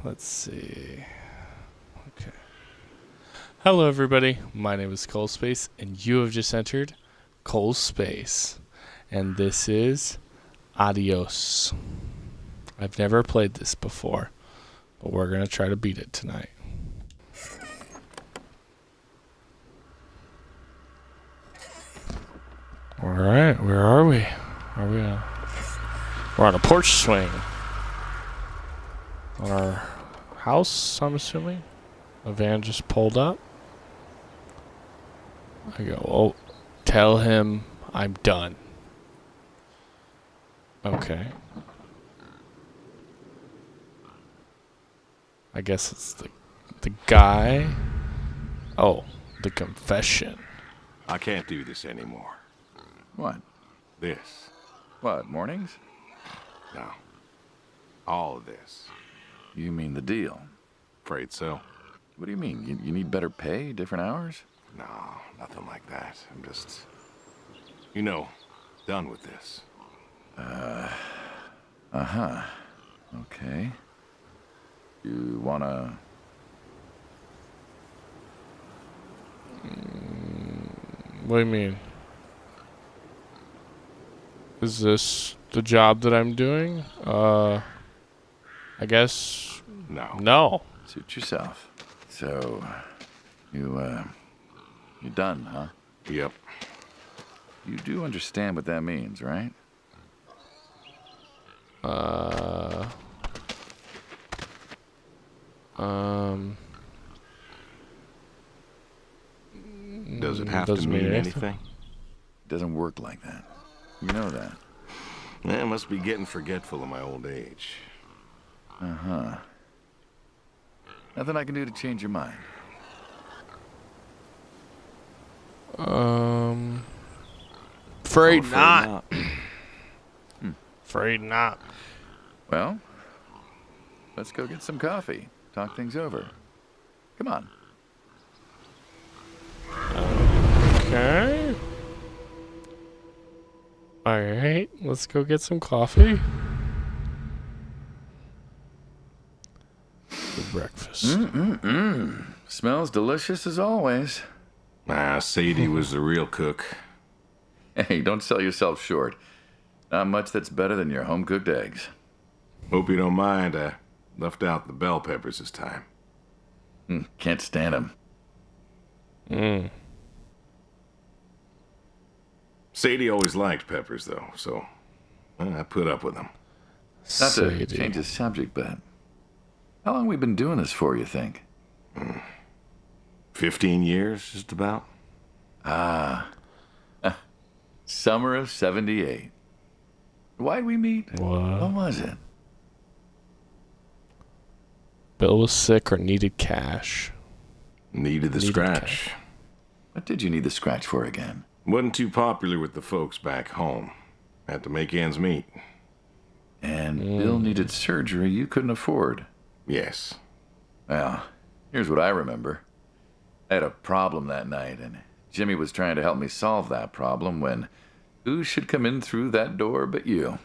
Let's see. Okay. Hello, everybody. My name is Cole Space, and you have just entered Cole Space. And this is Adios. I've never played this before, but we're going to try to beat it tonight. All right, where are we? We're on a porch swing. On our house, I'm assuming. A van just pulled up. I go, oh, tell him I'm done. Okay. I guess it's the guy. Oh, the confession. I can't do this anymore. What? This. What, mornings? No. All of this. You mean the deal? Afraid so. What do you mean? You need better pay, different hours? No, nothing like that. I'm just, done with this. Uh-huh. Okay. You wanna... What do you mean? Is this the job that I'm doing? I guess... No. Suit yourself. So, you're done, huh? Yep. You do understand what that means, right? Does it have to Doesn't mean mean anything? It doesn't work like that. You know that. I must be getting forgetful in my old age. Uh-huh. Nothing I can do to change your mind. Afraid not. Hmm. Afraid not. Well, let's go get some coffee. Talk things over. Come on. Okay. Alright, let's go get some coffee. For breakfast. Smells delicious as always. Sadie was the real cook. Hey, don't sell yourself short. Not much that's better than your home-cooked eggs. Hope you don't mind, I left out the bell peppers this time. Can't stand them. Sadie always liked peppers, though, so I put up with them. Not to change the subject, but how long we been doing this for, you think? 15 years, just about. Summer of 78. Why'd we meet? What was it? Bill was sick or needed cash. Needed the scratch. What did you need the scratch for again? Wasn't too popular with the folks back home. Had to make ends meet. And Bill needed surgery you couldn't afford. Yes. Well, here's what I remember. I had a problem that night, and Jimmy was trying to help me solve that problem when who should come in through that door but you?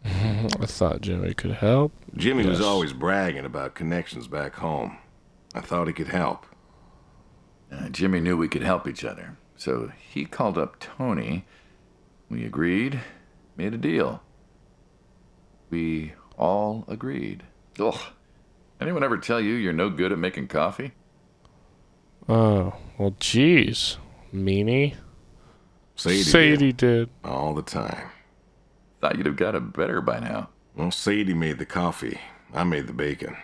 I thought Jimmy could help. Jimmy was always bragging about connections back home. I thought he could help. Jimmy knew we could help each other, so he called up Tony. We agreed, made a deal. We all agreed. Ugh. Anyone ever tell you you're no good at making coffee? Oh, well, geez. Meanie. Sadie did. All the time. Thought you'd have got it better by now. Well, Sadie made the coffee. I made the bacon.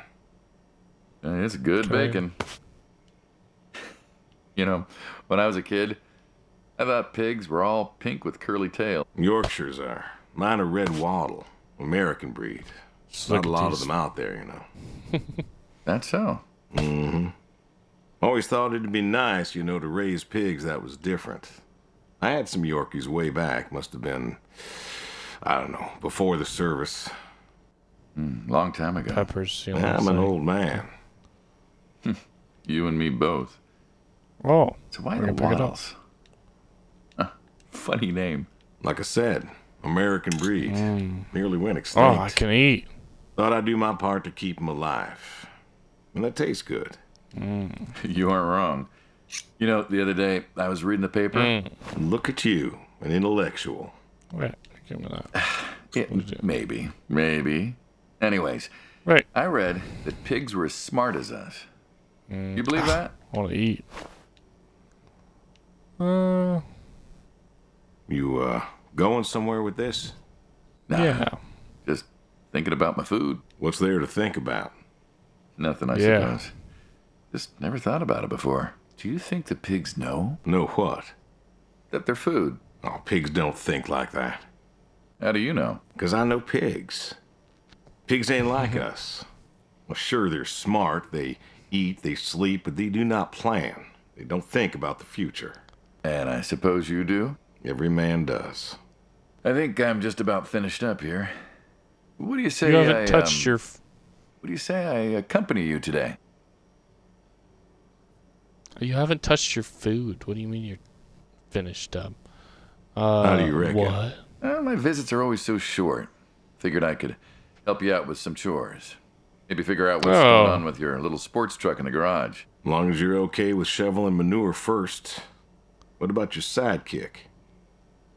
It's good Okay. bacon. When I was a kid, I thought pigs were all pink with curly tails. Yorkshires are. Mine are red wattle. American breed. Just Not look a at lot these. of them out there, That's so. Always thought it'd be nice, to raise pigs that was different. I had some Yorkies way back. Must have been, I don't know, before the service. Long time ago. Peppers. I'm an old man. You and me both. Oh. So why we're the gonna pick it up. Waddles? Funny name. Like I said, American breed. Nearly went Oh, extinct. I can eat. Thought I'd do my part to keep 'em alive. And that tastes good. You aren't wrong. You know, the other day, I was reading the paper. Look at you, an intellectual. Right. Give me that. Maybe. Anyways, Right. I read that pigs were as smart as us. You believe that? I want to eat. You, going somewhere with this? Nah, Yeah. just thinking about my food. What's there to think about? Nothing, I Yeah. suppose. Just never thought about it before. Do you think the pigs know Know what? that they're food? Oh, pigs don't think like that. How do you know? 'Cause I know pigs. Pigs ain't like us. Well, sure, they're smart. They eat, they sleep, but they do not plan. They don't think about the future. And I suppose you do? Every man does. I think I'm just about finished up here. What do you say You haven't touched your. What do you say I accompany you today? You haven't touched your food. What do you mean you're finished up? How do you reckon? What? My visits are always so short. Figured I could help you out with some chores. Maybe figure out what's going on with your little sports truck in the garage. As long as you're okay with shoveling manure first. What about your sidekick?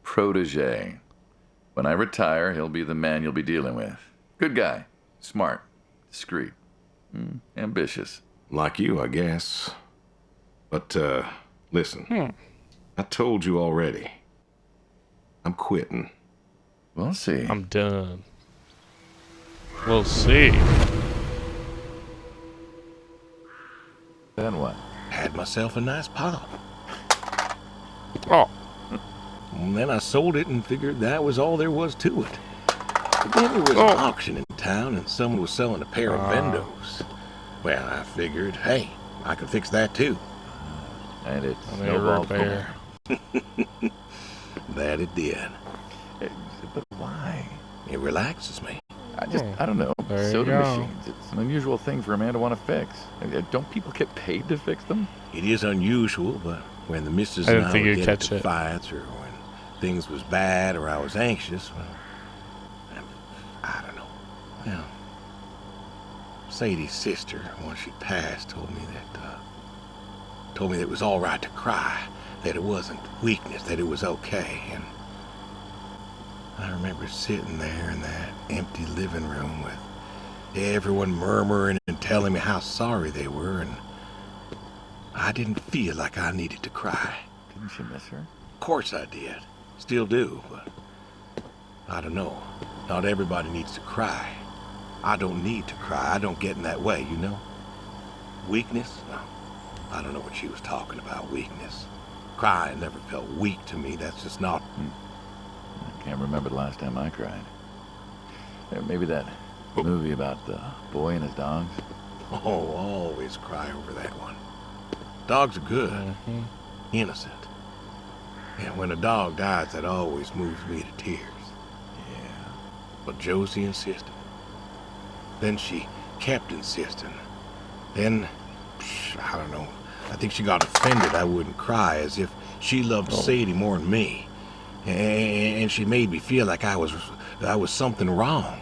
Protege. When I retire, he'll be the man you'll be dealing with. Good guy. Smart. Discreet. Ambitious. Like you, I guess. But, listen. I told you already. I'm quitting. We'll see. I'm done. We'll see. Then what? Had myself a nice pop. Oh. And then I sold it and figured that was all there was to it. But then there was an auction in town and someone was selling a pair of Vendos. Well, I figured, hey, I could fix that too. And it I'm a snowballed from repair. there. That it did. But why? It relaxes me. I don't know. There you Soda go. machines. It's an unusual thing for a man to want to fix. Don't people get paid to fix them? It is unusual, but when the missus I and didn't I think would you'd get catch into it. fights or when things was bad or I was anxious, well, I don't know. Well, Sadie's sister, once she passed, told me that it was all right to cry, that it wasn't weakness, that it was okay. And I remember sitting there in that empty living room with everyone murmuring and telling me how sorry they were, and I didn't feel like I needed to cry. Didn't you miss her? Of course I did. Still do, but I don't know. Not everybody needs to cry. I don't need to cry. I don't get in that way, you know? Weakness? No. I don't know what she was talking about, weakness. Crying never felt weak to me. That's just not... I can't remember the last time I cried. Maybe that movie about the boy and his dogs. Oh, always cry over that one. Dogs are good. Innocent. And when a dog dies, that always moves me to tears. Yeah. But Josie insisted. Then she kept insisting. Then, I don't know. I think she got offended I wouldn't cry, as if she loved Sadie more than me. And she made me feel like I was something wrong.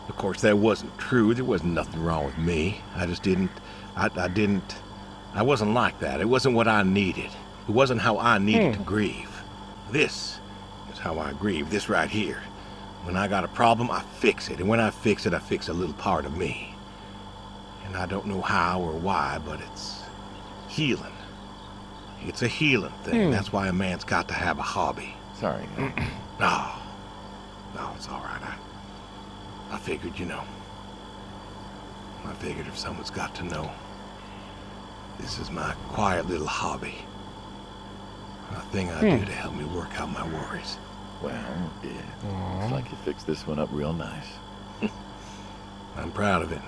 Of course, that wasn't true. There wasn't nothing wrong with me. I just didn't... I wasn't like that. It wasn't what I needed. It wasn't how I needed to grieve. This is how I grieve. This right here. When I got a problem, I fix it. And when I fix it, I fix a little part of me. And I don't know how or why, but it's healing. It's a healing thing. That's why a man's got to have a hobby. Sorry. No, it's all right. I figured, you know. I figured if someone's got to know, this is my quiet little hobby. A thing I do to help me work out my worries. Well, yeah. Looks like you fixed this one up real nice. I'm proud of it.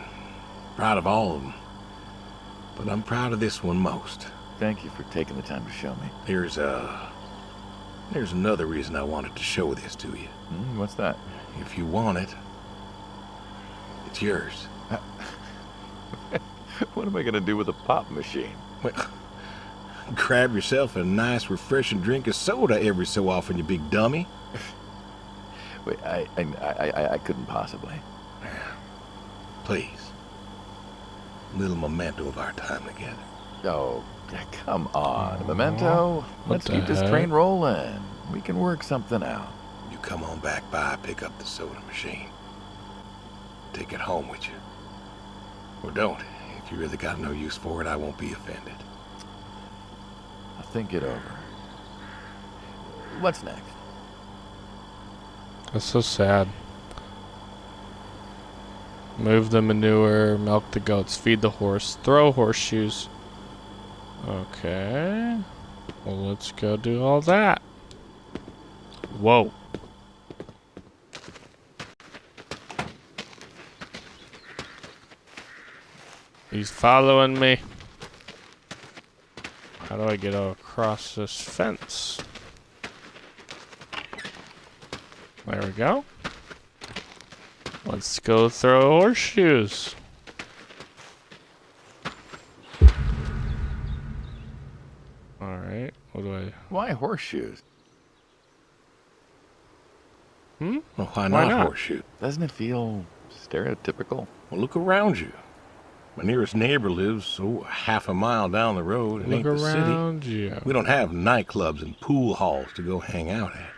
Proud of all of them. But I'm proud of this one most. Thank you for taking the time to show me. There's another reason I wanted to show this to you. What's that? If you want it, it's yours. What am I going to do with a pop machine? Well, grab yourself a nice, refreshing drink of soda every so often, you big dummy. Wait, I couldn't possibly. Please. A little memento of our time together. Oh, come on. A memento? Let's keep this train rolling. We can work something out. You come on back by, pick up the soda machine. Take it home with you. Or don't. If you really got no use for it, I won't be offended. I'll think it over. What's next? That's so sad. Move the manure, milk the goats, feed the horse, throw horseshoes. Okay. Well, let's go do all that. Whoa. He's following me. How do I get across this fence? There we go. Let's go throw horseshoes. Alright, what do I... Why horseshoes? Well, why not horseshoe? Doesn't it feel stereotypical? Well, look around you. My nearest neighbor lives, half a mile down the road. It Look ain't the city. around you. We don't have nightclubs and pool halls to go hang out at.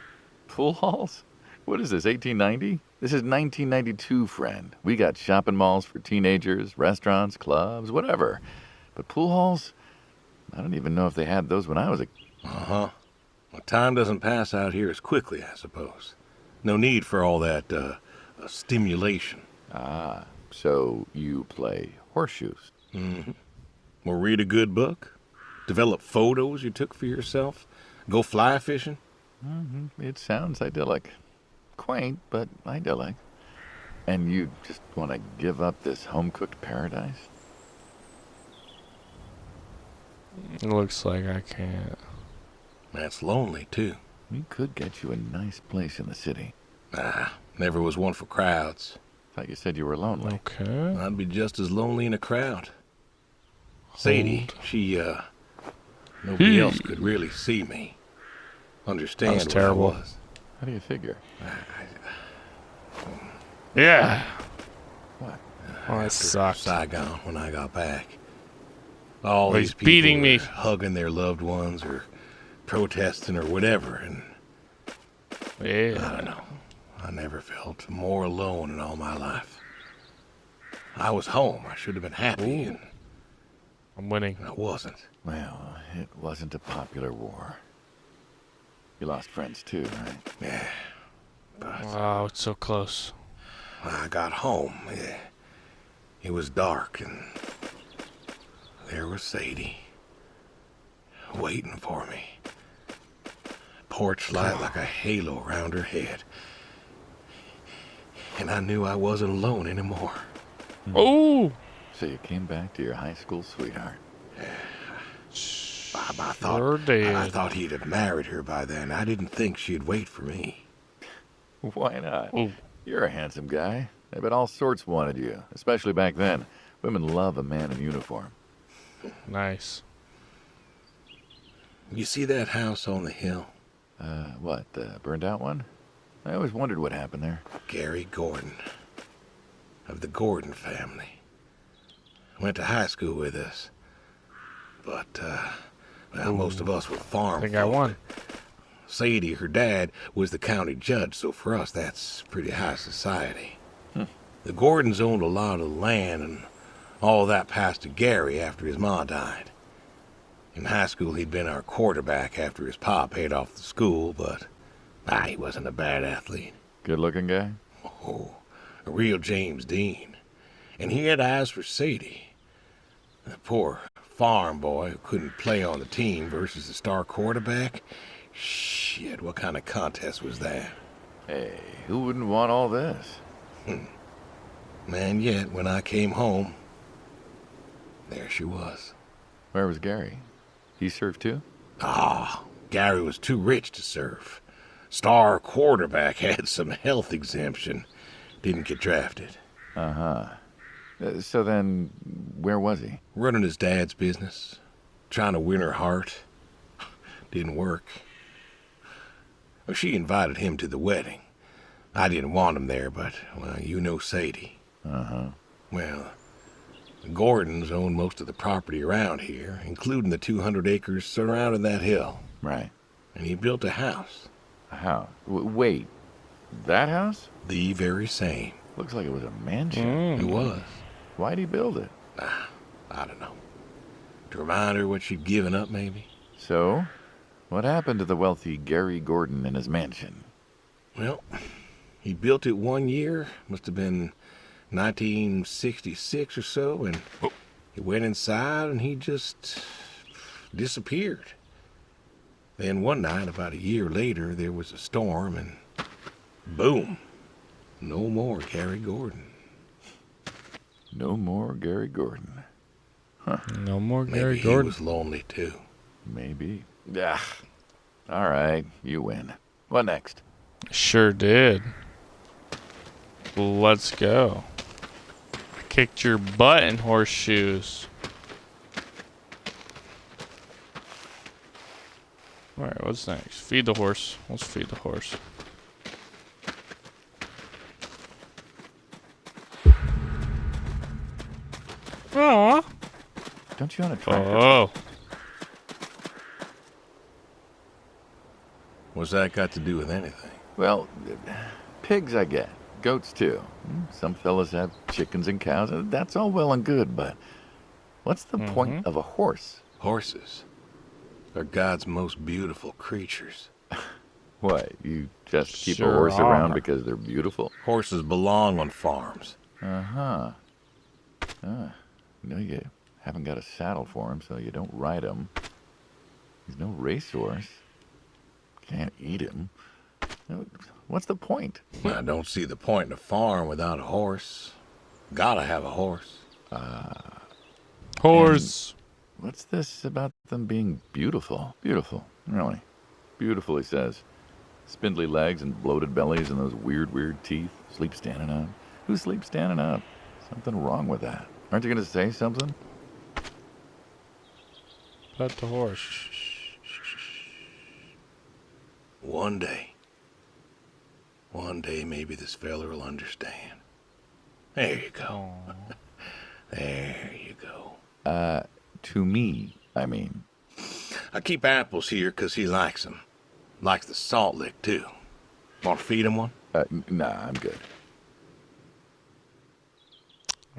Pool halls? What is this, 1890? This is 1992, friend. We got shopping malls for teenagers, restaurants, clubs, whatever. But pool halls? I don't even know if they had those when I was a... Uh-huh. Well, time doesn't pass out here as quickly, I suppose. No need for all that, stimulation. Ah, so you play horseshoes. Mm-hmm. Or read a good book. Develop photos you took for yourself. Go fly fishing. Mm-hmm. It sounds idyllic. Quaint, but idyllic. And you just want to give up this home-cooked paradise? It looks like I can't. That's lonely, too. We could get you a nice place in the city. Never was one for crowds. Thought you said you were lonely. Okay. I'd be just as lonely in a crowd. Sadie, she, nobody else could really see me. Understand That was what terrible. I was. How do you figure? Yeah. What? Oh, that After sucked. Saigon, when I got back. All Well, these he's people beating were me. hugging their loved ones or protesting or whatever, and I Yeah. don't know. I never felt more alone in all my life. I was home. I should have been happy, and I'm winning. I wasn't. Well, it wasn't a popular war. You lost friends too, right? Yeah. But Wow, it's so close. when I got home, it was dark, and there was Sadie waiting for me. Porch light like a halo around her head. And I knew I wasn't alone anymore. Oh! So you came back to your high school sweetheart. I Sure did. thought he'd have married her by then. I didn't think she'd wait for me. Why not? Ooh. You're a handsome guy. I bet all sorts wanted you, especially back then. Women love a man in uniform. Nice. You see that house on the hill? What, the burned out one? I always wondered what happened there. Gary Gordon, of the Gordon family. Went to high school with us. But, most of us were farm I think I folk. won. Sadie, her dad, was the county judge, so for us that's pretty high society. The Gordons owned a lot of land, and all that passed to Gary after his ma died. In high school, he'd been our quarterback after his pa paid off the school, but he wasn't a bad athlete. Good-looking guy? Oh, a real James Dean. And he had eyes for Sadie. The poor farm boy who couldn't play on the team versus the star quarterback. Shit, what kind of contest was that? Hey, who wouldn't want all this? Man, yet when I came home, there she was. Where was Gary? He served too? Gary was too rich to serve. Star quarterback had some health exemption. Didn't get drafted. Uh-huh. So then, where was he? Running his dad's business. Trying to win her heart. Didn't work. Well, she invited him to the wedding. I didn't want him there, but, well, you know Sadie. Uh-huh. Well, the Gordons own most of the property around here, including the 200 acres surrounding that hill. Right. And he built a house. A house. Wait, that house? The very same. Looks like it was a mansion. It was. Why'd he build it? I don't know. To remind her what she'd given up, maybe? So, what happened to the wealthy Gary Gordon in his mansion? Well, he built it one year. Must have been 1966 or so, and he went inside and he just disappeared. Then one night, about a year later, there was a storm and boom, no more Gary Gordon. No more Gary Gordon. No more Gary Maybe Gordon. he was lonely too. Maybe. Ah. All right, you win. What next? Sure did. Let's go. I kicked your butt in horseshoes. Alright, what's next? Feed the horse. Let's feed the horse. Aww. Don't you own a tractor? Oh. What's that got to do with anything? Well, pigs I get. Goats too. Some fellas have chickens and cows. That's all well and good, but what's the point of a horse? Horses are God's most beautiful creatures. What, you just keep a Sure horse around are. because they're beautiful? Horses belong on farms. Uh-huh. No, you haven't got a saddle for him, so you don't ride him. He's no racehorse. Can't eat him. What's the point? I don't see the point in a farm without a horse. Gotta have a horse. Horse. What's this about them being beautiful? Beautiful, really. Beautiful, he says. Spindly legs and bloated bellies and those weird teeth. Sleep standing up. Who sleeps standing up? Something wrong with that. Aren't you going to say something? Pet the horse. One day maybe this feller will understand. There you go. There you go. To me, I mean. I keep apples here 'cause he likes them. Likes the salt lick, too. Want to feed him one? Nah, I'm good.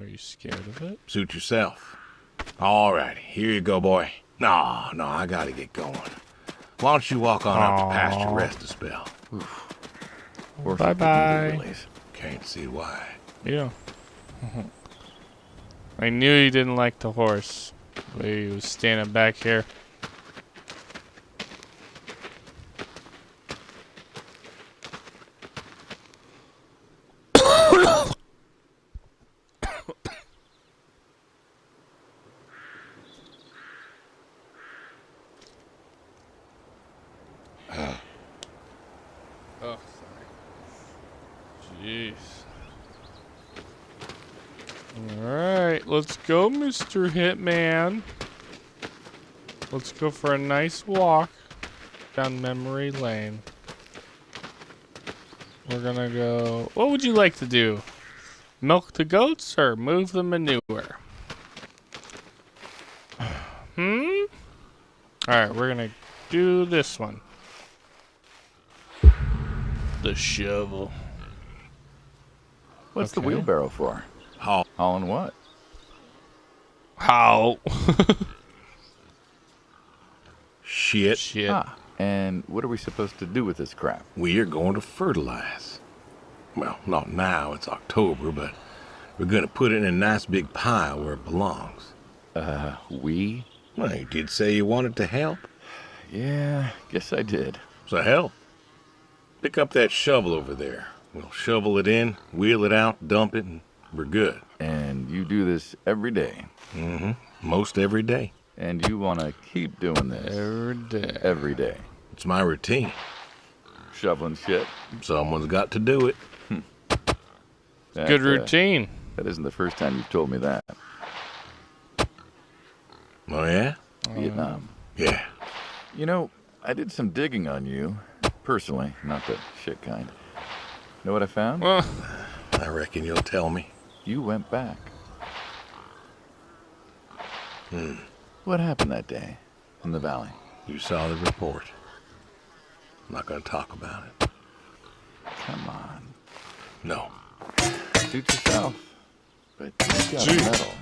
Are you scared of it? Suit yourself. All righty, here you go, boy. No, I gotta get going. Why don't you walk on out to pasture, rest a spell? Horses Bye-bye. need release. Can't see why. Yeah. I knew you didn't like the horse. The way he was standing back here. Oh, sorry. Jeez. Alright, let's go, Mr. Hitman. Let's go for a nice walk down memory lane. We're gonna go... What would you like to do? Milk the goats or move the manure? Alright, we're gonna do this one. The shovel. What's the Okay. wheelbarrow for? Haul. Hauling what? How? Shit. Shit. Ah, and what are we supposed to do with this crap? We are going to fertilize. Well, not now, it's October, but we're gonna put it in a nice big pile where it belongs. We? Well, you did say you wanted to help, Yeah, guess I did. so help. Pick up that shovel over there. We'll shovel it in, wheel it out, dump it, and we're good. And you do this every day. Most every day. And you want to keep doing this Every day. every day. It's my routine. Shoveling shit. Someone's got to do it. That, Good routine. That isn't the first time you've told me that. Oh, yeah? Vietnam. Yeah. You know, I did some digging on you. Personally, not the shit kind. Know what I found? Well, I reckon you'll tell me. You went back. What happened that day in the valley? You saw the report. I'm not going to talk about it. Come on. No. Suit yourself. But you got a medal.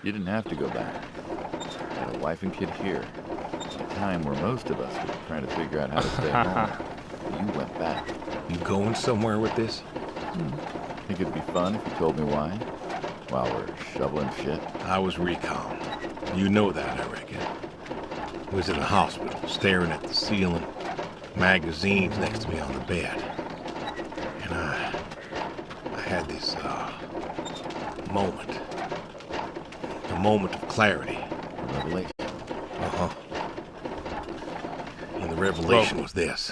You didn't have to go back. You had a wife and kid here. At a time where most of us were trying to figure out how to stay home. You went back. You going somewhere with this? Think it'd be fun if you told me why? While we're shoveling shit? I was recon. You know that, I reckon. Was in the hospital, staring at the ceiling, magazines next to me on the bed. And I had this moment. A moment of clarity. A revelation. Uh-huh. And the revelation was this.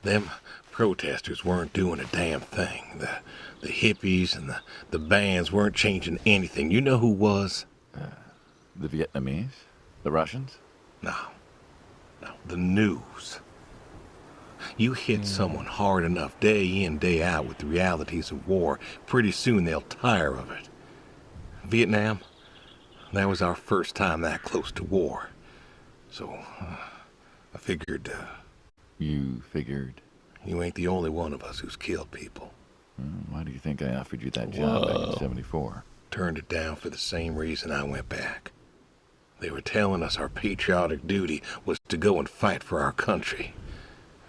Them protesters weren't doing a damn thing. The hippies and the bands weren't changing anything. You know who was? The Vietnamese? The Russians? No. The news. You hit someone hard enough day in, day out with the realities of war, pretty soon they'll tire of it. Vietnam, that was our first time that close to war. So, I figured, You figured? you ain't the only one of us who's killed people. Why do you think I offered you that job back in 74? Turned it down for the same reason I went back. They were telling us our patriotic duty was to go and fight for our country.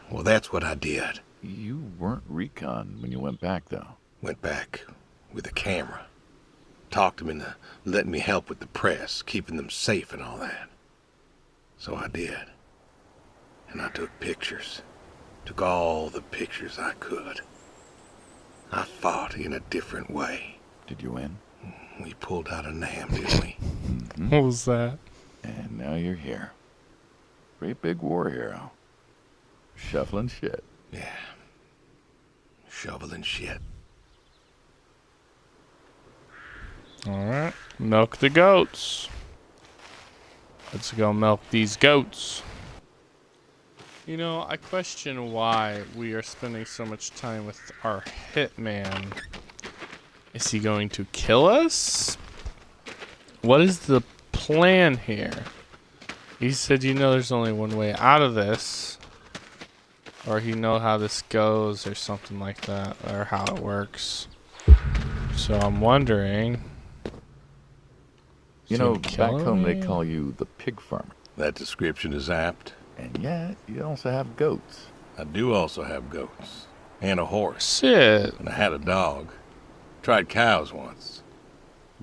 Well, that's what I did. You weren't recon when you went back, though. Went back with a camera. Talked them into letting me help with the press, keeping them safe and all that. So I did. And I took pictures. Took all the pictures I could. I fought in a different way. Did you win? We pulled out a Nam, didn't we? What was that? And now you're here. Great big war hero. Shuffling shit. Yeah. Shoveling shit. Alright. Milk the goats. Let's go milk these goats. You know, I question why we are spending so much time with our hitman. Is he going to kill us? What is the plan here? He said, you know, there's only one way out of this. Or he know how this goes or something like that. Or how it works. So I'm wondering. You is know, he back killing home they me? call you the pig farmer. That description is apt. And yet, you also have goats. I do also have goats. And a horse. Shit. And I had a dog. Tried cows once.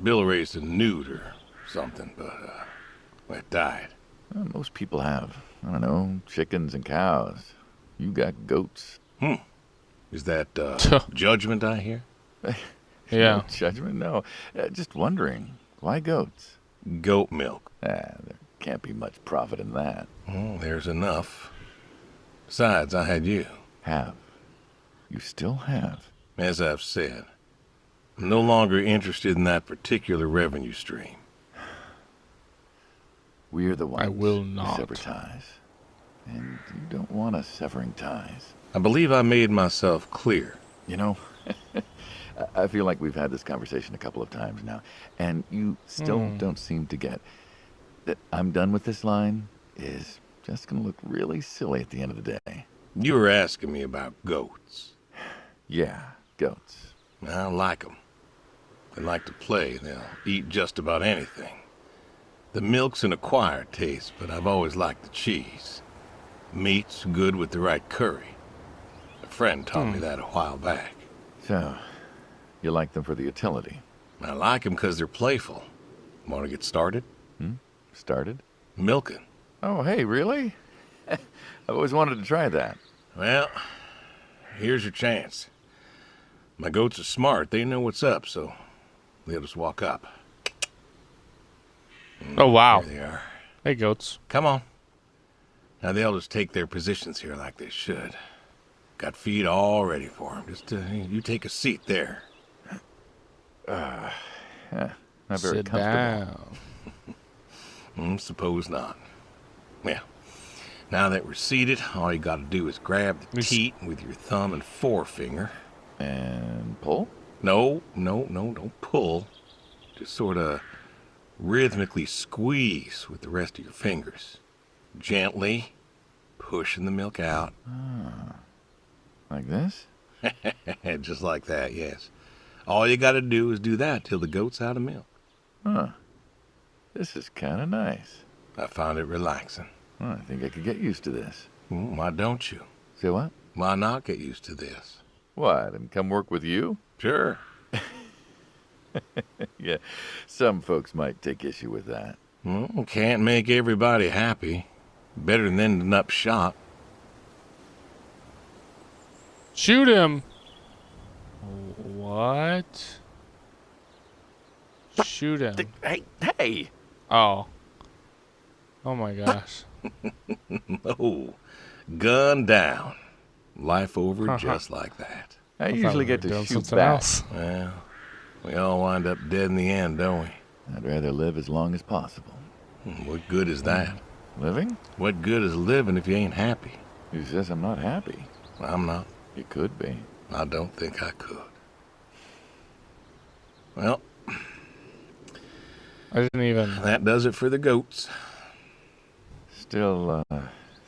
Bill raised a newt or something, but, well, it died. Well, most people have, I don't know, chickens and cows. You got goats. Is that, judgment I hear? Yeah. No judgment? No. Just wondering, why goats? Goat milk. There can't be much profit in that. Well, there's enough. Besides, I had you. Have. You still have. As I've said, I'm no longer interested in that particular revenue stream. We're the ones I will who not. sever ties. And you don't want us severing ties. I believe I made myself clear. You know, I feel like we've had this conversation a couple of times now, and you still don't seem to get that I'm done with this line is just going to look really silly at the end of the day. You were asking me about goats. Yeah, goats. I like them. They like to play. They'll eat just about anything. The milk's an acquired taste, but I've always liked the cheese. Meat's good with the right curry. A friend taught me that a while back. So, you like them for the utility? I like them because they're playful. Want to get started? Started? Milking. Oh, hey, really? I've always wanted to try that. Well, here's your chance. My goats are smart. They know what's up, so they'll just walk up. Oh, wow. There they are. Hey, goats. Come on. Now they'll just take their positions here like they should. Got feed all ready for them. Just you take a seat there. Not very Sit comfortable. down. Suppose not. Well, now that we're seated, all you got to do is grab the teat with your thumb and forefinger. And pull? No, don't pull. Just sort of rhythmically squeeze with the rest of your fingers. Gently pushing the milk out. Like this? Just like that, yes. All you gotta do is do that till the goat's out of milk. Huh. This is kind of nice. I found it relaxing. Well, I think I could get used to this. Why don't you? Say what? Why not get used to this? What, and come work with you? Sure. Yeah, some folks might take issue with that. Well, can't make everybody happy. Better than ending up shot. Shoot him! What? Shoot him. Hey! Oh. Oh my gosh. Oh, gun down. Life over just like that. I thought usually we get were to doing shoot something back. else. Well, we all wind up dead in the end, don't we? I'd rather live as long as possible. What good is that? Living? What good is living if you ain't happy? Who says I'm not happy? I'm not. You could be. I don't think I could. Well, I didn't even. that does it for the goats. Still,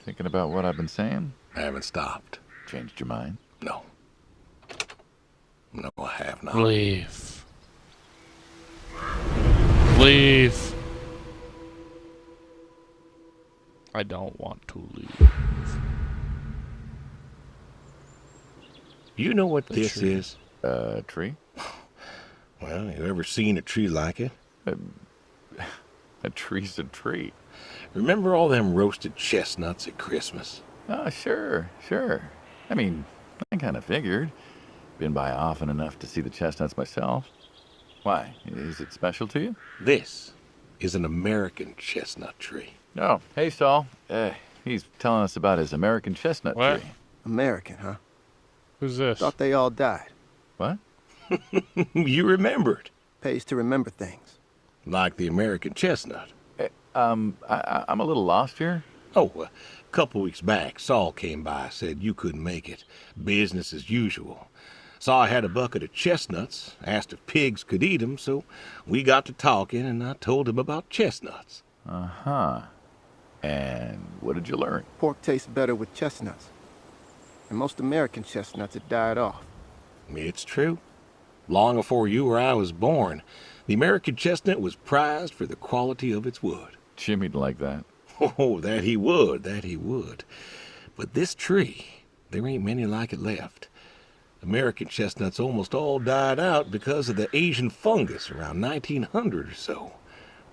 thinking about what I've been saying? I haven't stopped. Changed your mind? No. No, I have not. Leave. Leave. I don't want to leave. You know what The this tree. is? Tree? Well, you ever seen a tree like it? A tree's a tree. Remember all them roasted chestnuts at Christmas? Oh, sure. I mean, I kind of figured. Been by often enough to see the chestnuts myself. Why? Is it special to you? This is an American chestnut tree. Oh, hey, Saul. He's telling us about his American chestnut What? tree. American, huh? Who's this? Thought they all died. What? You remembered. Pays to remember things. Like the American chestnut. I'm a little lost here. Oh, a couple weeks back, Saul came by, said you couldn't make it. Business as usual. Saw I had a bucket of chestnuts, asked if pigs could eat 'em, so we got to talking, and I told him about chestnuts. Uh-huh. And what did you learn? Pork tastes better with chestnuts. And most American chestnuts had died off. It's true. Long before you or I was born, the American chestnut was prized for the quality of its wood. Jimmy'd like that. Oh, that he would. But this tree, there ain't many like it left. American chestnuts almost all died out because of the Asian fungus around 1900 or so.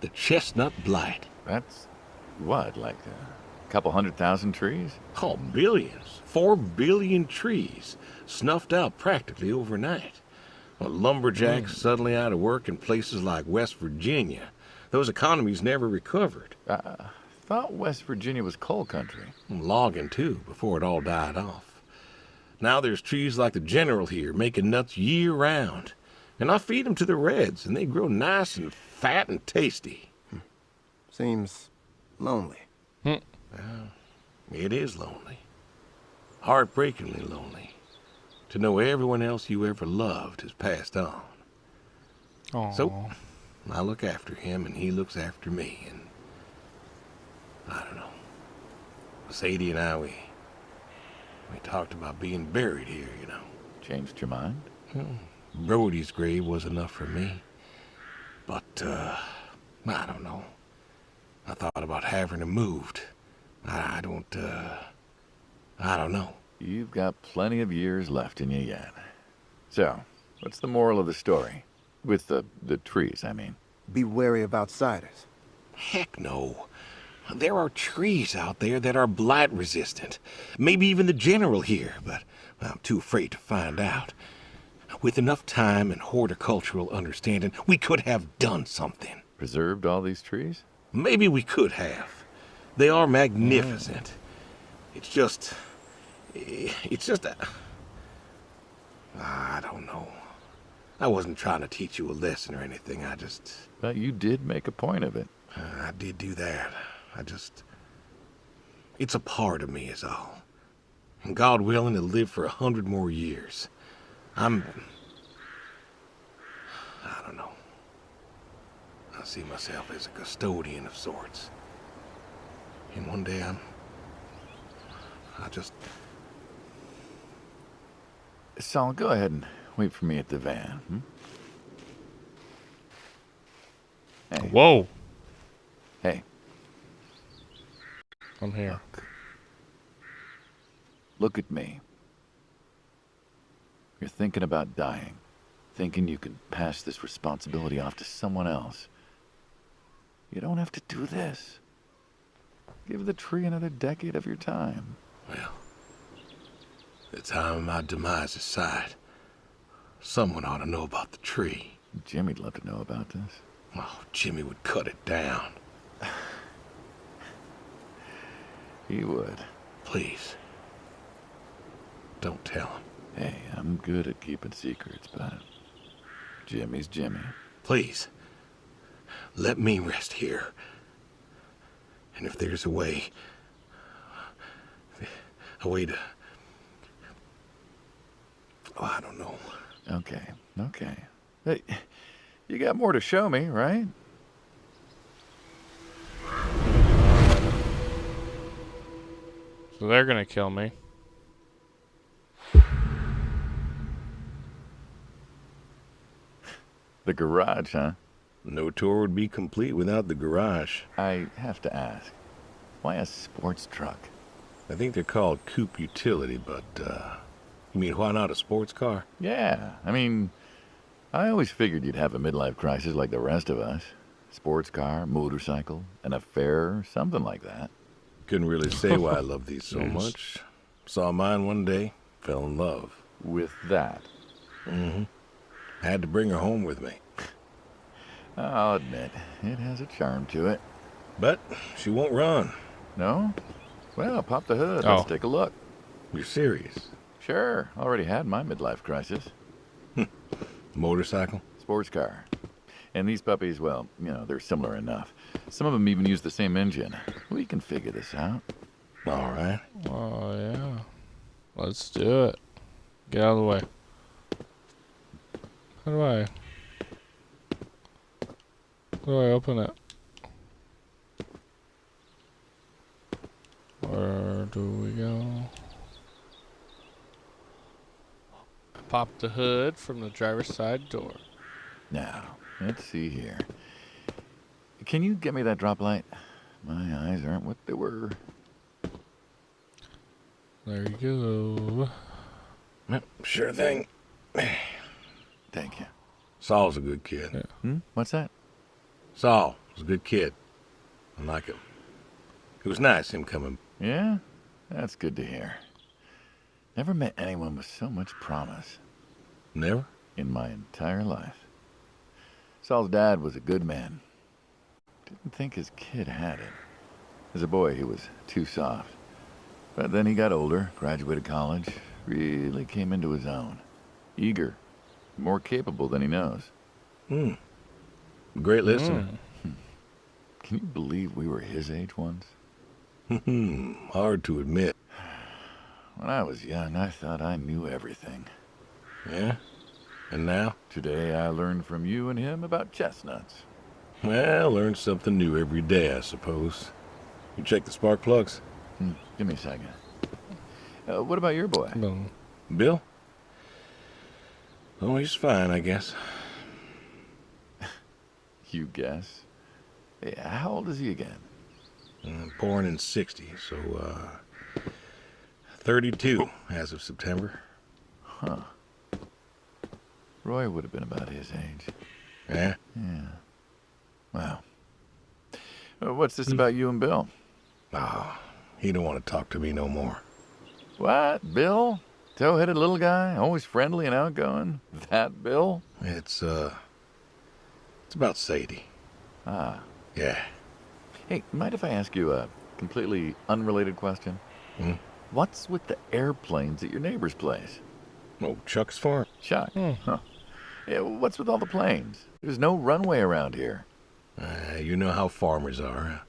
The chestnut blight. That's what, like a couple 100,000 trees? Oh, billions. 4 billion trees snuffed out practically overnight. Well, lumberjacks suddenly out of work in places like West Virginia. Those economies never recovered. Thought West Virginia was coal country. Logging, too, before it all died off. Now there's trees like the General here making nuts year-round. And I feed them to the reds, and they grow nice and fat and tasty. Seems lonely. Well, it is lonely. Heartbreakingly lonely. To know everyone else you ever loved has passed on. Aww. So, I look after him, and he looks after me, and I don't know. Sadie and I, we talked about being buried here, you know. Changed your mind? Brody's grave was enough for me. But, I don't know. I thought about having him moved. I don't know. You've got plenty of years left in you yet. So, what's the moral of the story? With the trees, I mean. Be wary of outsiders. Heck no. There are trees out there that are blight resistant. Maybe even the General here, but I'm too afraid to find out. With enough time and horticultural understanding, we could have done something. Preserved all these trees? Maybe we could have. They are magnificent. It's just I don't know. I wasn't trying to teach you a lesson or anything. But you did make a point of it. I did do that. It's a part of me is all. And God willing to live for 100 more years. I don't know. see myself as a custodian of sorts. And one day I just... Saul, go ahead and wait for me at the van. Hey. Whoa. Hey. I'm here. Look at me. You're thinking about dying. Thinking you can pass this responsibility off to someone else. You don't have to do this. Give the tree another decade of your time. Well, the time of my demise aside, someone ought to know about the tree. Jimmy'd love to know about this. Oh, Jimmy would cut it down. He would. Please. Don't tell him. Hey, I'm good at keeping secrets, but Jimmy's Jimmy. Please. Let me rest here. And if there's a way to... Oh, I don't know. Okay. Hey, you got more to show me, right? So they're gonna kill me. The garage, huh? No tour would be complete without the garage. I have to ask, why a sports truck? I think they're called coupe utility, but, you mean why not a sports car? Yeah, I mean, I always figured you'd have a midlife crisis like the rest of us. Sports car, motorcycle, an affair, something like that. Couldn't really say why I love these so much. Saw mine one day, fell in love. With that? Mm-hmm. I had to bring her home with me. I'll admit, it has a charm to it. But she won't run. No? Well, pop the hood. Oh. Let's take a look. You're serious? Sure, already had my midlife crisis. Motorcycle? Sports car. And these puppies, well, you know, they're similar enough. Some of them even use the same engine. We can figure this out. All right. Oh, yeah. Let's do it. Get out of the way. How do I open it? Where do we go? Pop the hood from the driver's side door. Now, let's see here. Can you get me that drop light? My eyes aren't what they were. There you go. Yep, sure thing. Thank you. Saul's a good kid. Yeah. What's that? Saul was a good kid. I like him. It was nice him coming. Yeah? That's good to hear. Never met anyone with so much promise Never? in my entire life. Saul's dad was a good man. Didn't think his kid had it. As a boy, he was too soft. But then he got older, graduated college, really came into his own. Eager, more capable than he knows. Great listener. Can you believe we were his age once? Hard to admit. When I was young, I thought I knew everything. Yeah? And now? Today, I learned from you and him about chestnuts. Well, learn something new every day, I suppose. You check the spark plugs? Give me a second. What about your boy? Boom. Bill? Oh, he's fine, I guess. You guess. Hey, how old is he again? Born in 60, so, 32 as of September. Huh. Roy would have been about his age. Yeah? Yeah. Wow. What's this about you and Bill? Oh, he don't want to talk to me no more. What? Bill? Tow-headed little guy, always friendly and outgoing? That Bill? It's about Sadie. Ah. Yeah. Hey, mind if I ask you a completely unrelated question? What's with the airplanes at your neighbor's place? Oh, Chuck's farm? Chuck? Huh. Yeah, what's with all the planes? There's no runway around here. You know how farmers are.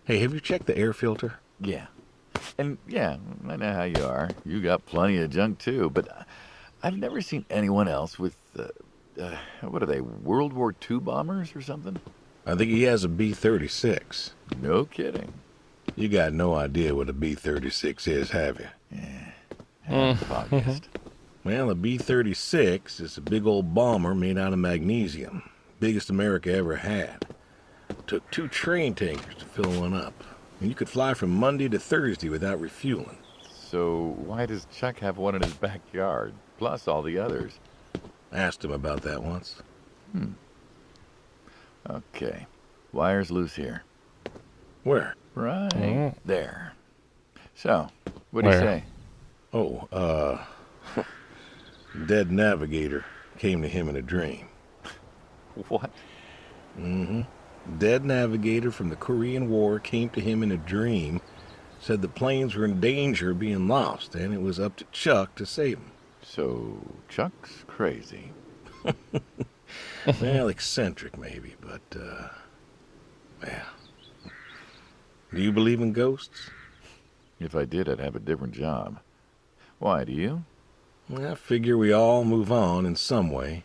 Hey, have you checked the air filter? Yeah. And yeah, I know how you are. You got plenty of junk too, but I've never seen anyone else with, what are they, World War II bombers or something? I think he has a B-36. No kidding. You got no idea what a B-36 is, have you? Foggiest. Well, a B-36 is a big old bomber made out of magnesium. Biggest America ever had. Took 2 train tankers to fill one up. And you could fly from Monday to Thursday without refueling. So why does Chuck have one in his backyard, plus all the others? Asked him about that once. Okay. Wire's loose here. Where? Right there. So, what'd he Where? say? Oh, dead navigator came to him in a dream. What? Dead navigator from the Korean War came to him in a dream, said the planes were in danger of being lost, and it was up to Chuck to save them. So, Chuck's crazy. Well, eccentric maybe, but, well. Do you believe in ghosts? If I did, I'd have a different job. Why, do you? I figure we all move on in some way.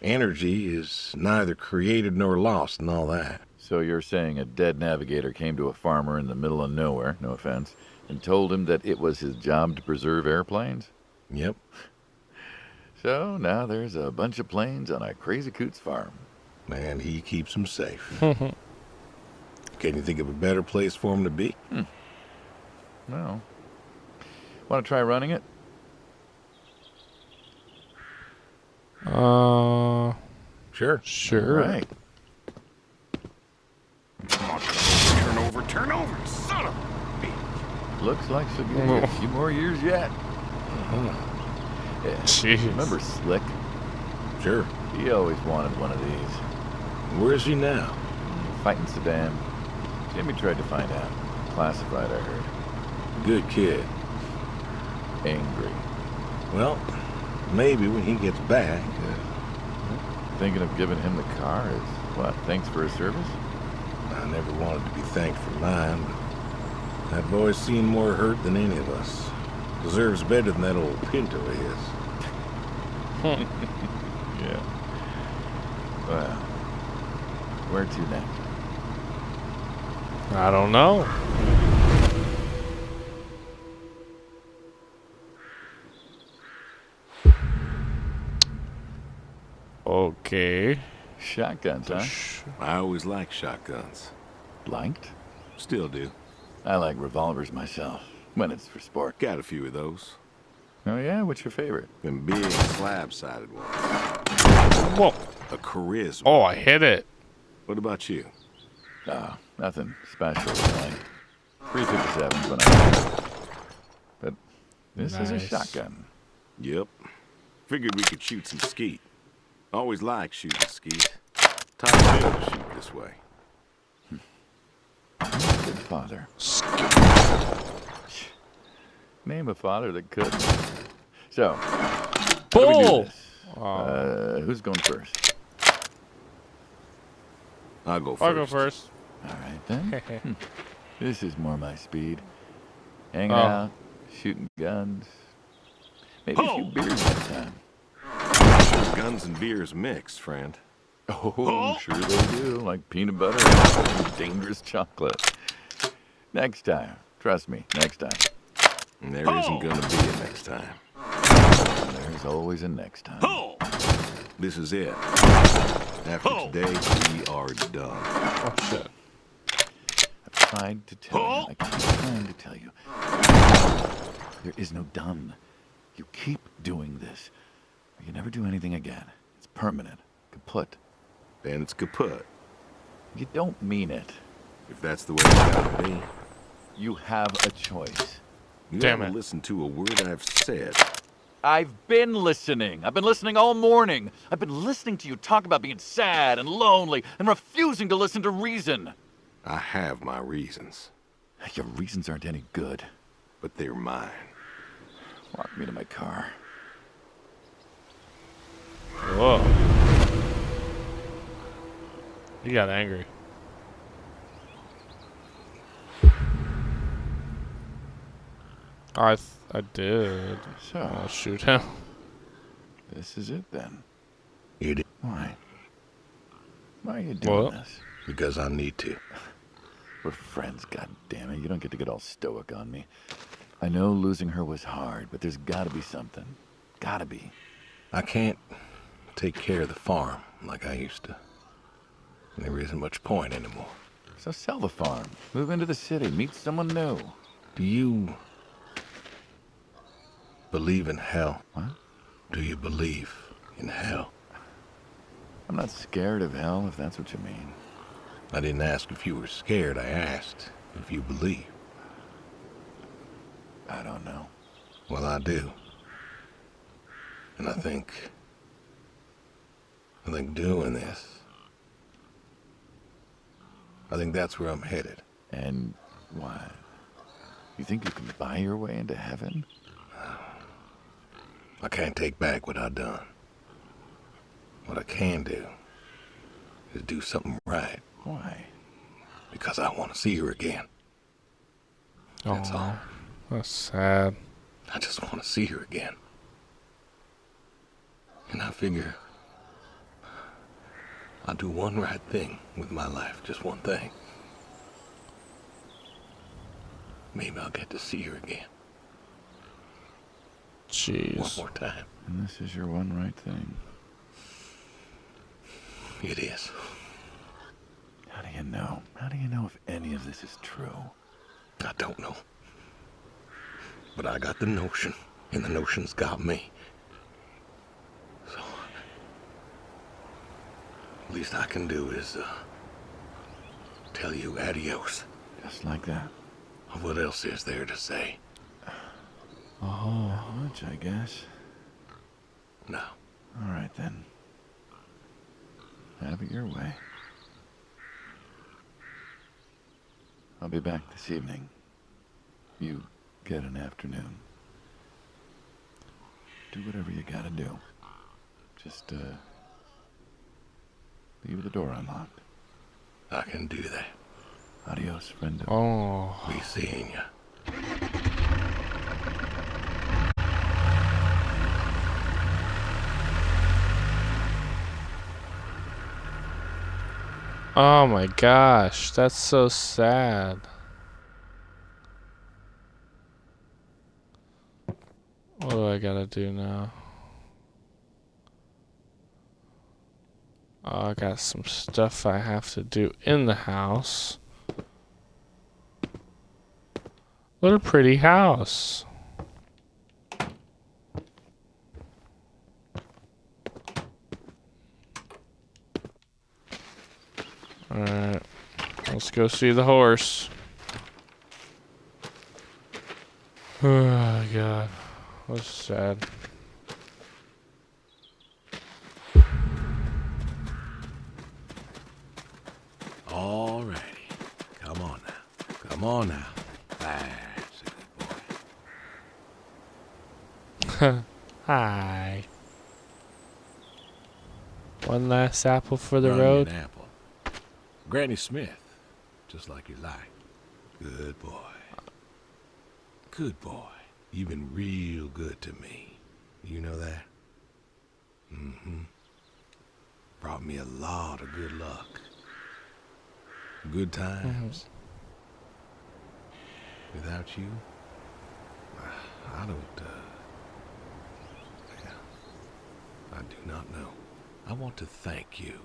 Energy is neither created nor lost and all that. So you're saying a dead navigator came to a farmer in the middle of nowhere, no offense, and told him that it was his job to preserve airplanes? Yep. So now there's a bunch of planes on a crazy coots farm. And he keeps them safe. Can you think of a better place for him to be? Well, want to try running it? Sure. Sure. Right. Turn over, son of a bitch. Looks like she'll give you a few more years yet. Yeah. Jeez. Remember Slick? Sure. He always wanted one of these. Where is he now? Fighting Saddam. Jimmy tried to find out. Classified, I heard. Good kid. Angry. Well, maybe when he gets back. Thinking of giving him the car is, what, thanks for his service? I never wanted to be thanked for mine, but that boy's seen more hurt than any of us. Deserves better than that old Pinto of his. Yeah. Well, where to next? I don't know. Okay. Shotguns, huh? I always liked shotguns. Liked? Still do. I like revolvers myself, when it's for sport. Got a few of those. Oh yeah? What's your favorite? Them big slab-sided ones. Whoa. A charisma. Oh, I hit it. What about you? Oh, nothing special, really. 357's when I... But this is a Nice. shotgun. Yep. Figured we could shoot some skeet. Always liked shooting skeet. Taught me to shoot this way. Good father. Name a father that could. So, how do we do Bull. this? Who's going first? I'll go first. I'll go first. All right, then. This is more my speed. Hanging Oh. out, shooting guns. Maybe a few beers next time. Sure guns and beers mix, friend. Oh, sure they do. Like peanut butter and dangerous chocolate. Next time. Trust me, next time. And there isn't gonna be a next time. There's always a next time. This is it. After today, we are done. Oh, shit. I've tried to tell you. I keep trying to tell you. There is no done. You keep doing this. Or you never do anything again. It's permanent. Kaput. And it's kaput, You don't mean it. if that's the way it's gotta be. You have a choice. You Damn haven't it. listened to a word I've said. I've been listening. I've been listening all morning. I've been listening to you talk about being sad and lonely and refusing to listen to reason. I have my reasons, Your reasons aren't any good. but they're mine. Walk me to my car. Whoa. You got angry. I did. So, I'll shoot him. this is it then. It Why? Why are you doing What? this? Because I need to. We're friends, goddammit. You don't get to get all stoic on me. I know losing her was hard, but there's gotta be something. Gotta be. I can't take care of the farm like I used to. And there isn't much point anymore. So sell the farm. Move into the city. Meet someone new. Do you believe in hell? What? Do you believe in hell? I'm not scared of hell, if that's what you mean. I didn't ask if you were scared. I asked if you believe. I don't know. Well, I do. And I think doing this, I think that's where I'm headed. And why? You think you can buy your way into heaven? I can't take back what I've done. What I can do is do something right. Why? Because I want to see her again. That's all. That's sad. I just want to see her again. And I figure I'll do one right thing with my life. Just one thing. Maybe I'll get to see her again. Jeez. One more time. And this is your one right thing. It is. How do you know? How do you know if any of this is true? I don't know. But I got the notion, and the notion's got me. So, least I can do is, tell you adios. Just like that. What else is there to say? Oh, much, I guess. No. All right, then. Have it your way. I'll be back this evening. You get an afternoon. Do whatever you gotta do. Just, leave the door unlocked. I can do that. Adios, friendo. Oh. Be seeing ya. Oh my gosh, that's so sad. What do I gotta do now? Oh, I got some stuff I have to do in the house. What a pretty house. Alright, let's go see the horse. Oh god, that's sad. All righty. Come on now. Come on now. That's a good boy. Hi. One last apple for the Run me road. an apple. Granny Smith. Just like you like. Good boy. Good boy. You've been real good to me. You know that? Mm-hmm. Brought me a lot of good luck. Good times. Without you, I don't, yeah, I do not know. I want to thank you.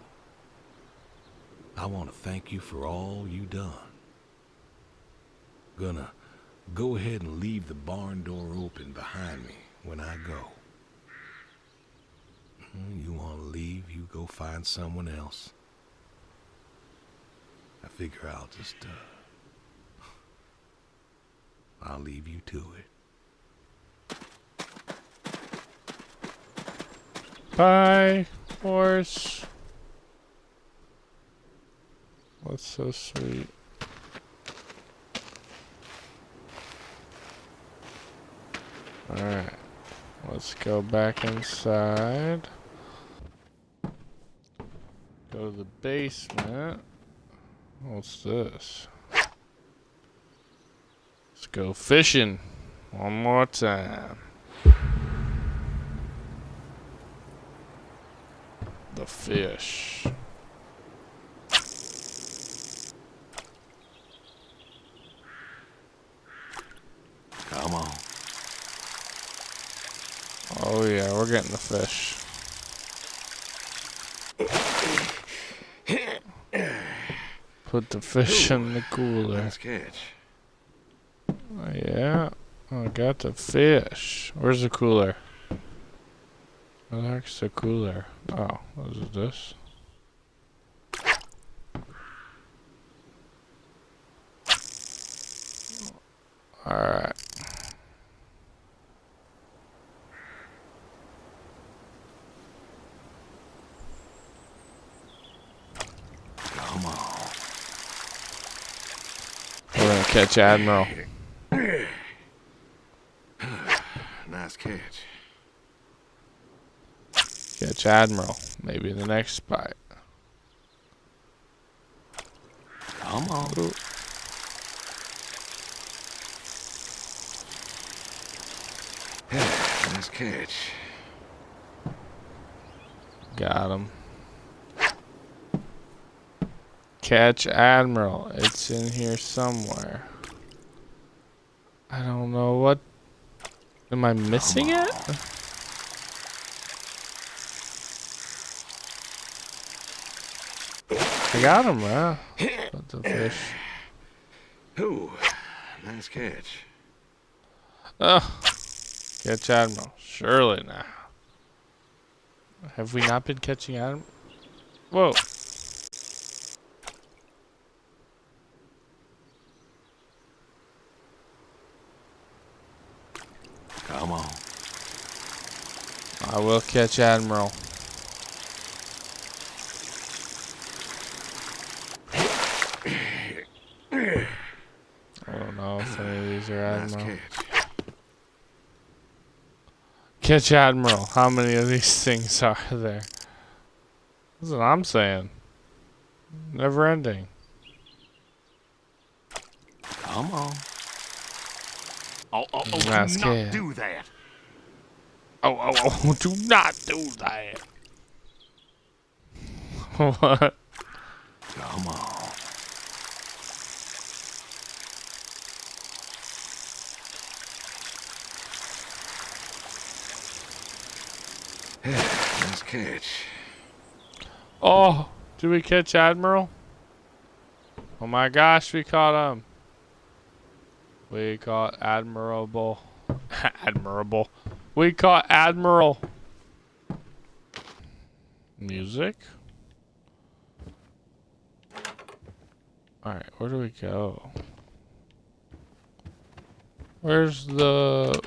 I want to thank you for all you done. Gonna go ahead and leave the barn door open behind me when I go. You want to leave, you go find someone else. I figure I'll just, I'll leave you to it. Bye, horse. That's so sweet. Alright, let's go back inside. Go to the basement. What's this? Let's go fishing one more time. The fish. we're getting the fish. Put the fish in the cooler. Nice catch. Oh, yeah, I got the fish. Where's the cooler? Where the heck's the cooler? Oh, what is this? Alright. Come on. We're gonna catch Admiral. Nice catch. Catch Admiral. Maybe the next bite. Come on. Ooh. Nice catch. Got him. Catch Admiral. It's in here somewhere. I don't know what. Am I missing it? I got him, man. Got the fish. Ooh, nice catch. Oh, catch Admiral. Surely now. Have we not been catching Admiral? Whoa. Come on. I will catch Admiral. I don't know if any of these are Nice Admiral. catch. Catch Admiral. How many of these things are there? That's what I'm saying. Never ending. Come on. Oh, Nice do not catch. do that. Oh, do not do that. What? Come on. Nice catch. Oh, did we catch Admiral? Oh my gosh, we caught him. We caught Admirable. Admirable. We caught Admiral. Music? Alright, where do we go? Where's the...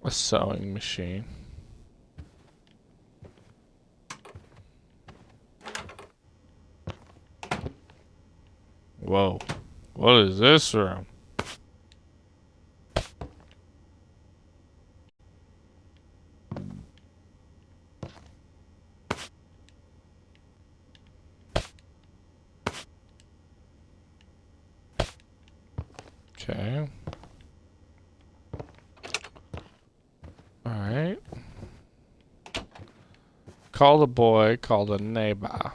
a sewing machine? Whoa. What is this room? Okay. Alright. Call the boy, call the neighbor.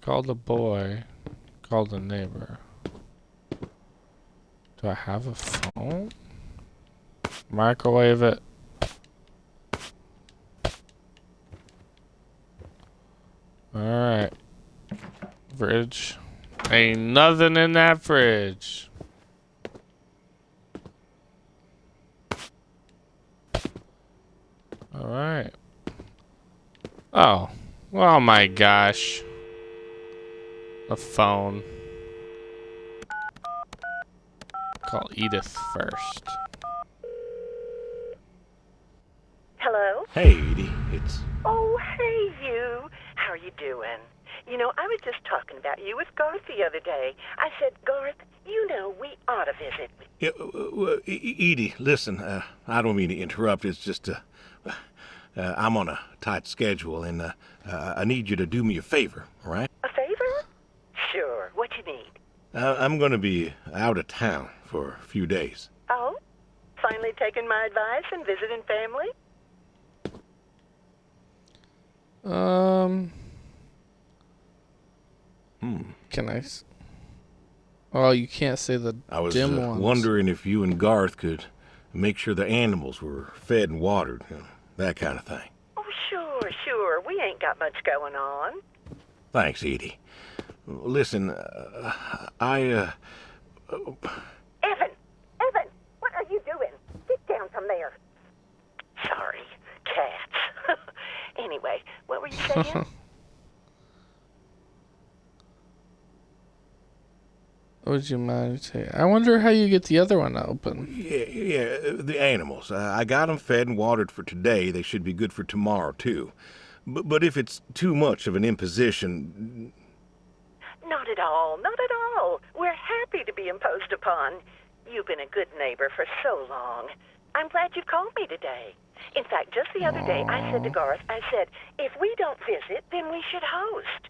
Call the boy, call the neighbor. Do I have a phone? Microwave it. Alright. Fridge. Ain't nothing in that fridge. Alright. Oh. Oh my gosh. A phone. Call Edith first. Hello? Hey, Edie. It's... Oh, hey, you. How are you doing? You know, I was just talking about you with Garth the other day. I said, Garth, you know, we ought to visit. Yeah, Edie, listen, I don't mean to interrupt. It's just, I'm on a tight schedule, and I need you to do me a favor, all right? A favor? Sure. What you need? I'm going to be out of town for a few days. Oh? Finally taking my advice and visiting family? Um. Can I? Oh, you can't say the I was dim ones. wondering if you and Garth could make sure the animals were fed and watered, that kind of thing. Oh, sure. We ain't got much going on. Thanks, Edie. Listen, Evan, what are you doing? Get down from there. Sorry, cats. Anyway, what were you saying? Would you mind saying? I wonder how you get the other one open. Yeah, the animals. I got them fed and watered for today. They should be good for tomorrow, too. But if it's too much of an imposition... Not at all. We're happy to be imposed upon. You've been a good neighbor for so long. I'm glad you called me today. In fact, just the other day, I said to Garth, if we don't visit, then we should host.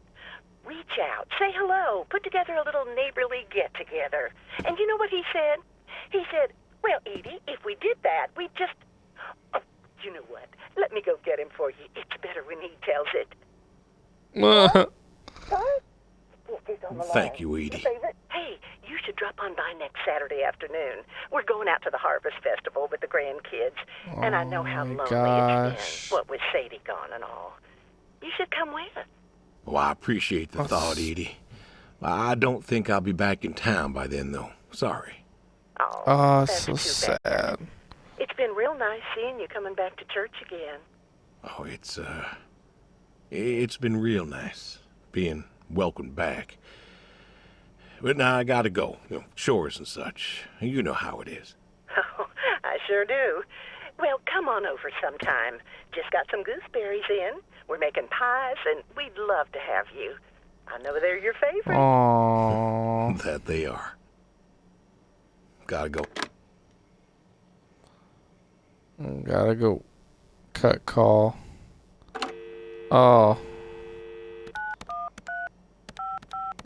Reach out, say hello, put together a little neighborly get-together. And you know what he said? He said, well, Edie, if we did that, we'd just... Oh, you know what? Let me go get him for you. It's better when he tells it. Garth? Thank you, Edie. Hey, you should drop on by next Saturday afternoon. We're going out to the Harvest Festival with the grandkids. And I know how lonely it's been, what with Sadie gone and all. You should come with. Well, I appreciate the thought, Edie. I don't think I'll be back in town by then, though. Sorry. Oh, that's so too sad. bad. It's been real nice seeing you coming back to church again. Oh, it's been real nice being welcomed back. But now I gotta go. Chores and such. You know how it is. Oh, I sure do. Well, come on over sometime. Just got some gooseberries in. We're making pies, and we'd love to have you. I know they're your favorite. Aww. That they are. Gotta go. Gotta go. Cut call. Oh.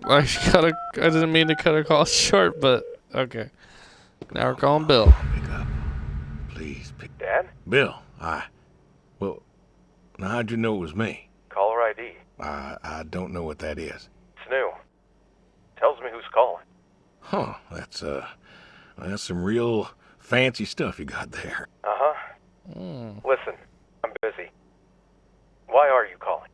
I didn't mean to cut a call short, but okay. Now we're calling Bill. Pick up. Please pick. Dad? Bill, well, now how'd you know it was me? Caller ID. I don't know what that is. It's new. Tells me who's calling. Huh, that's some real fancy stuff you got there. Uh-huh. Listen, I'm busy. Why are you calling?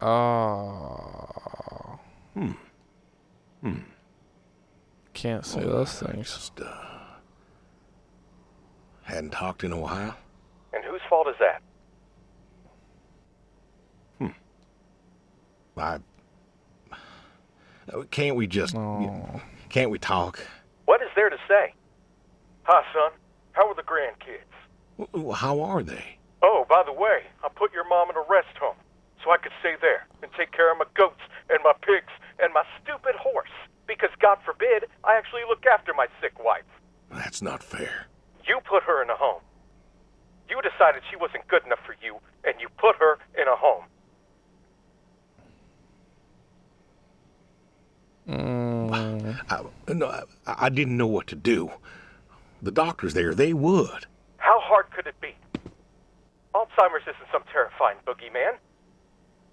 Oh. Can't say those things. Just, hadn't talked in a while. And whose fault is that? Can't we just... Can't we talk? What is there to say? Hi, son. How are the grandkids? How are they? Oh, by the way, I put your mom in a rest home so I could stay there and take care of my goats and my pigs and my stupid horse. Because, God forbid, I actually look after my sick wife. That's not fair. You put her in a home. You decided she wasn't good enough for you, and you put her in a home. I didn't know what to do. The doctors there, they would. How hard could it be? Alzheimer's isn't some terrifying boogeyman.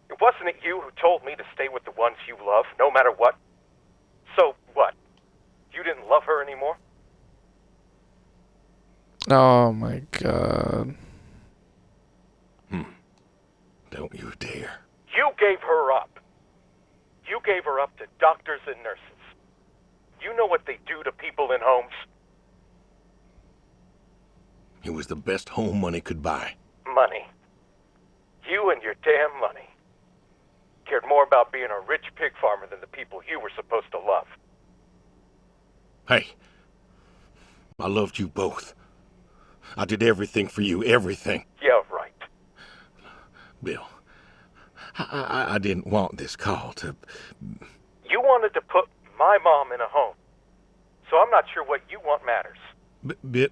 It wasn't you who told me to stay with the ones you love, no matter what. So, what? You didn't love her anymore? Oh my God. Don't you dare. You gave her up. You gave her up to doctors and nurses. You know what they do to people in homes? It was the best home money could buy. Money. You and your damn money. Cared more about being a rich pig farmer than the people you were supposed to love. Hey, I loved you both. I did everything for you, everything. Yeah, right. Bill, I didn't want this call to... You wanted to put my mom in a home. So I'm not sure what you want matters.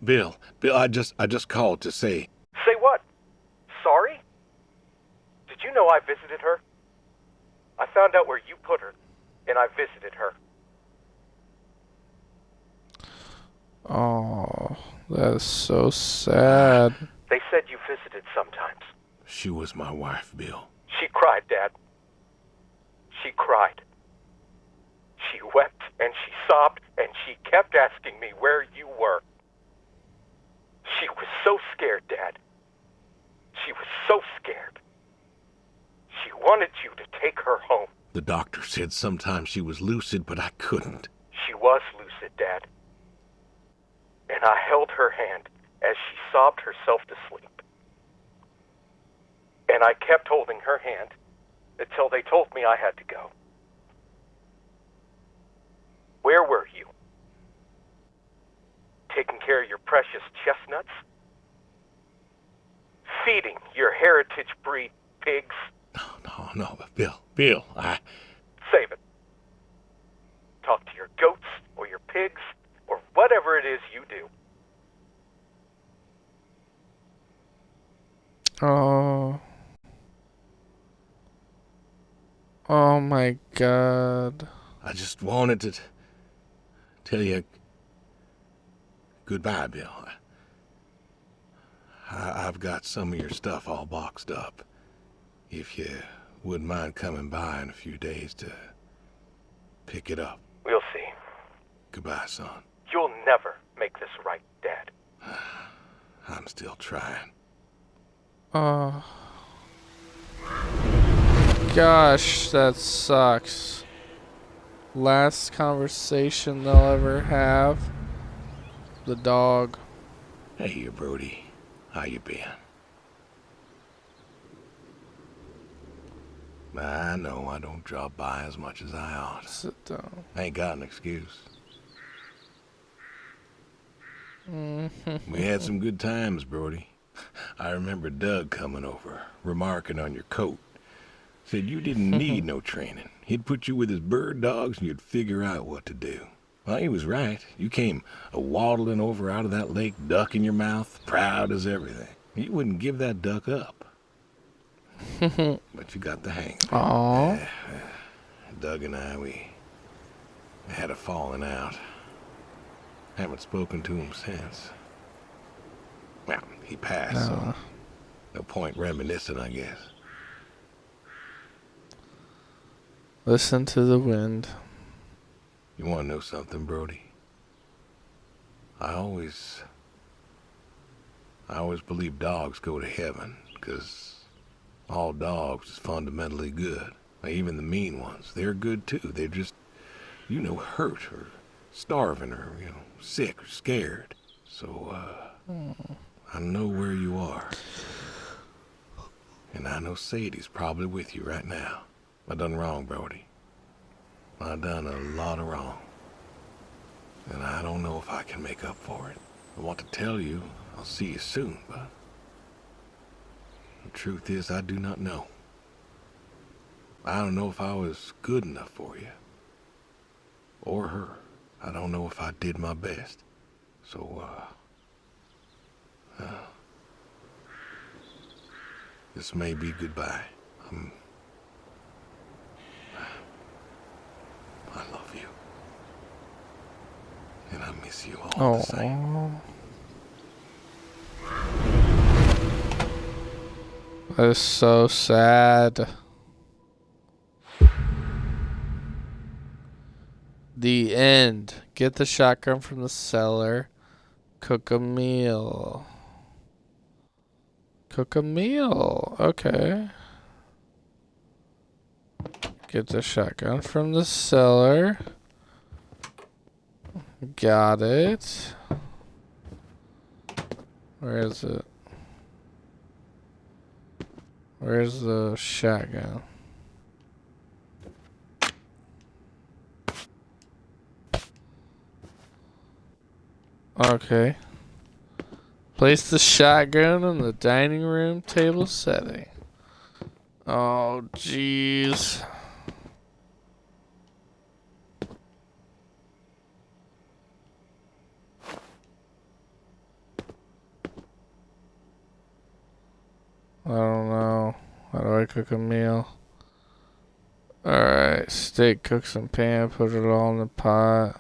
Bill, I just called to say... Say what? Sorry? Did you know I visited her? I found out where you put her, and I visited her. Oh, that is so sad. They said you visited sometimes. She was my wife, Bill. She cried, Dad. She cried. She wept and she sobbed and she kept asking me where you were. She was so scared, Dad. She was so scared. She wanted you to take her home. The doctor said sometimes she was lucid, but I couldn't. She was lucid, Dad. And I held her hand as she sobbed herself to sleep. And I kept holding her hand until they told me I had to go. Where were you? Taking care of your precious chestnuts? Feeding your heritage breed pigs? No, but Bill, Save it. Talk to your goats or your pigs or whatever it is you do. Oh. Oh my God. I just wanted to tell you goodbye, Bill. I've got some of your stuff all boxed up. If you wouldn't mind coming by in a few days to pick it up. We'll see. Goodbye, son. You'll never make this right, Dad. I'm still trying. Oh. Gosh, that sucks. Last conversation they'll ever have. The dog. Hey, Brody. How you been? I know I don't drop by as much as I ought. Sit down. I ain't got an excuse. We had some good times, Brody. I remember Doug coming over, remarking on your coat. Said you didn't need no training. He'd put you with his bird dogs and you'd figure out what to do. Well, he was right. You came waddling over out of that lake, duck in your mouth, proud as everything. You wouldn't give that duck up. But you got the hang of it. Aww. Doug and I, we had a falling out. Haven't spoken to him since. Well, he passed, so no point reminiscing, I guess. Listen to the wind. You want to know something, Brody? I always believe dogs go to heaven, because all dogs is fundamentally good. Even the mean ones, they're good too. They're just, hurt or starving or, sick or scared. So, I know where you are. And I know Sadie's probably with you right now. I done wrong, Brody. I done a lot of wrong. And I don't know if I can make up for it. I want to tell you I'll see you soon, but the truth is I do not know. I don't know if I was good enough for you. Or her. I don't know if I did my best. So, this may be goodbye. I love you. And I miss you all the same. That is so sad. The end. Get the shotgun from the cellar. Cook a meal. Cook a meal. Okay. Get the shotgun from the cellar. Got it. Where is it? Where's the shotgun? Okay. Place the shotgun in the dining room table setting. Oh, jeez. I don't know. How do I cook a meal? Alright, steak, cook some pan, put it all in the pot.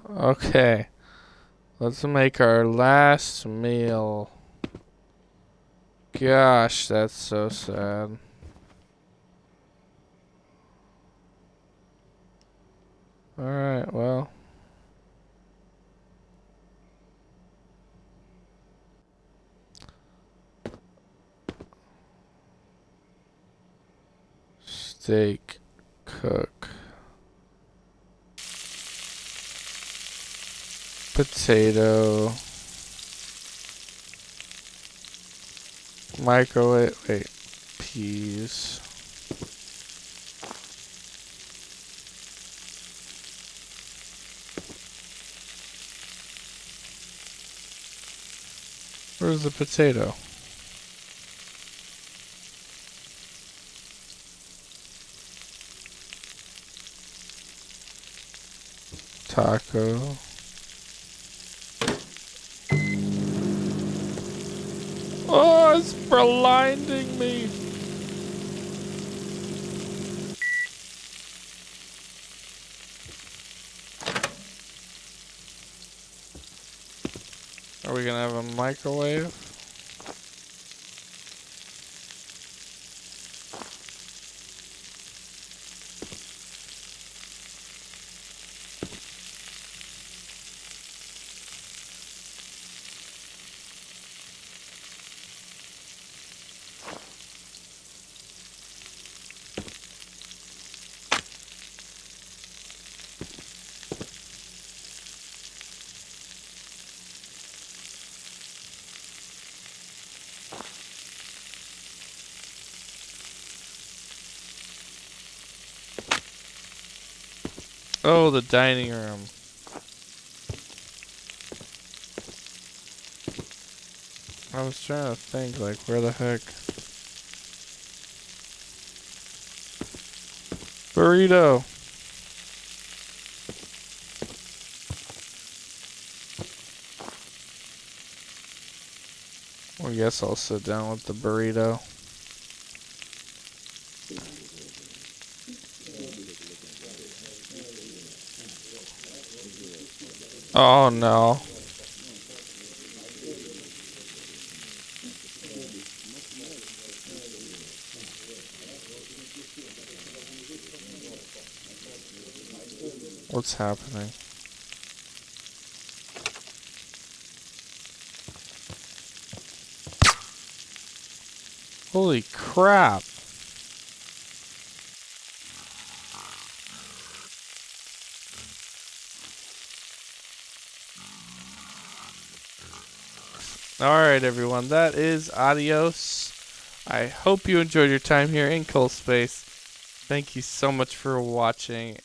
Okay. Let's make our last meal. Gosh, that's so sad. Alright, well. Steak, cook. Potato. Microwave, wait, peas. Where's the potato? Taco. Oh, it's blinding me. Are we gonna have a microwave? Oh, the dining room. I was trying to think, like, where the heck? Burrito. Well, I guess I'll sit down with the burrito. Oh no. What's happening? Holy crap. Alright, everyone, that is Adios. I hope you enjoyed your time here in Cold Space. Thank you so much for watching.